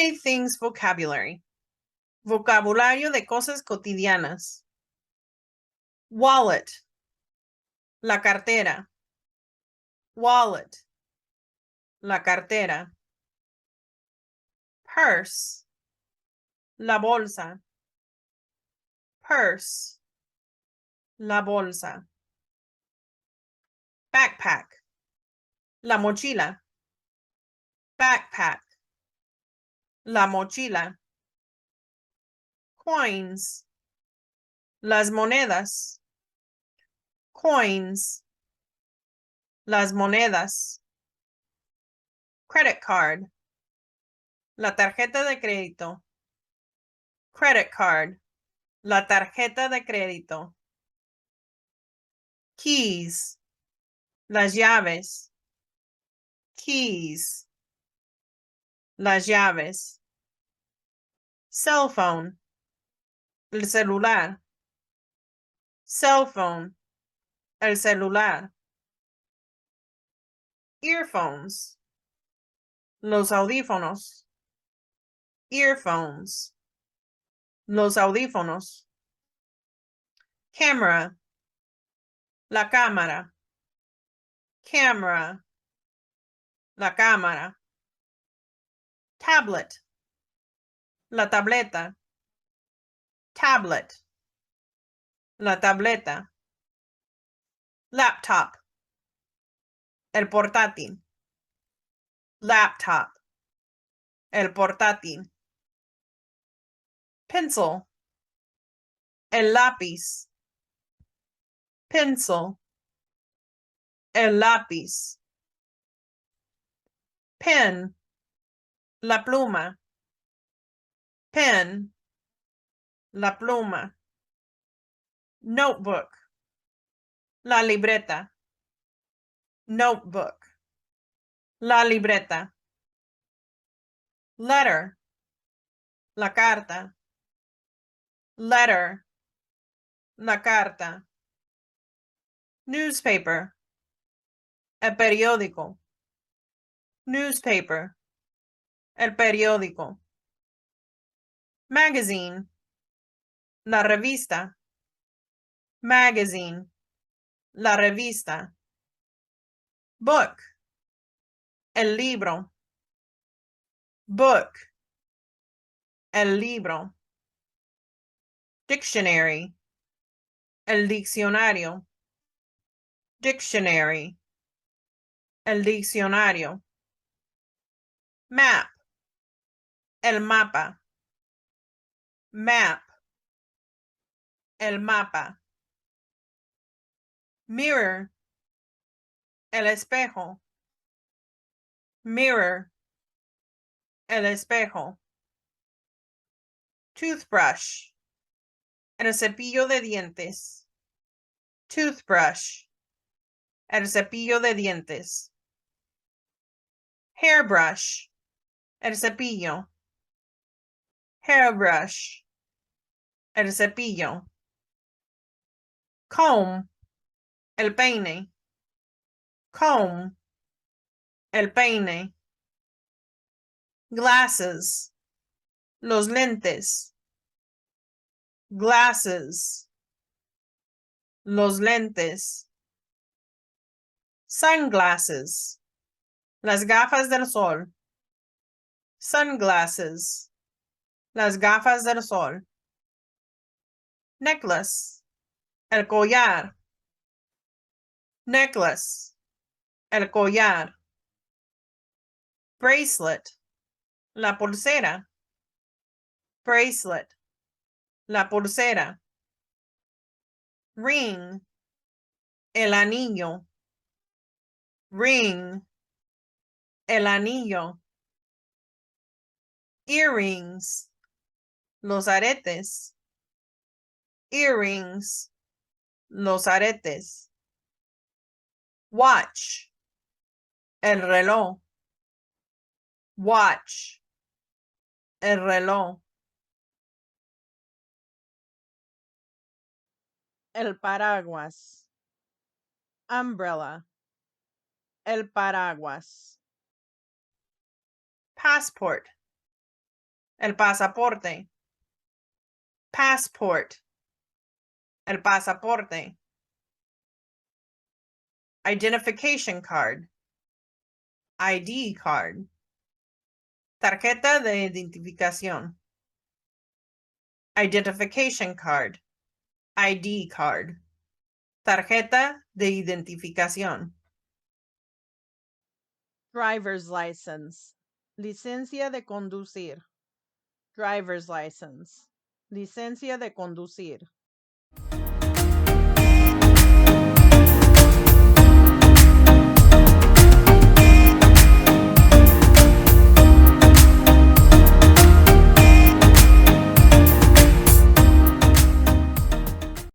Everyday things vocabulary. Vocabulario de cosas cotidianas. Wallet. La cartera. Wallet. La cartera. Purse. La bolsa. Purse. La bolsa. Backpack. La mochila. Backpack. La mochila. Coins. Las monedas. Coins. Las monedas. Credit card. La tarjeta de crédito. Credit card. La tarjeta de crédito. Keys. Las llaves. Keys. Las llaves. Cell phone. El celular. Cell phone. El celular. Earphones. Los audífonos. Earphones. Los audífonos. Camera. La cámara. Camera. La cámara. Tablet. La tableta. Tablet. La tableta. Laptop. El portátil. Laptop. El portátil. Pencil. El lápiz. Pencil. El lápiz. Pen. La pluma. Pen. La pluma. Notebook. La libreta. Notebook. La libreta. Letter. La carta. Letter. La carta. Newspaper. El periódico. Newspaper. El periódico. Magazine. La revista. Magazine. La revista. Book. El libro. Book. El libro. Dictionary. El diccionario. Dictionary. El diccionario. Map. El mapa. Map. El mapa. Mirror. El espejo. Mirror. El espejo. Toothbrush. El cepillo de dientes. Toothbrush. El cepillo de dientes. Hairbrush. El cepillo. Hairbrush. El cepillo. Comb. El peine. Comb. El peine. Glasses. Los lentes. Glasses. Los lentes. Sunglasses. Las gafas del sol. Sunglasses. Las gafas del sol. Necklace. El collar. Necklace. El collar. Bracelet. La pulsera. Bracelet. La pulsera. Ring. El anillo. Ring. El anillo. Earrings. Los aretes. Earrings. Los aretes. Watch. El reloj. Watch. El reloj. El paraguas. Umbrella. El paraguas. Passport. El pasaporte. Passport. El pasaporte. Identification card. ID card. Tarjeta de identificación. Identification card. ID card. Tarjeta de identificación. Driver's license. Licencia de conducir. Driver's license. Licencia de conducir.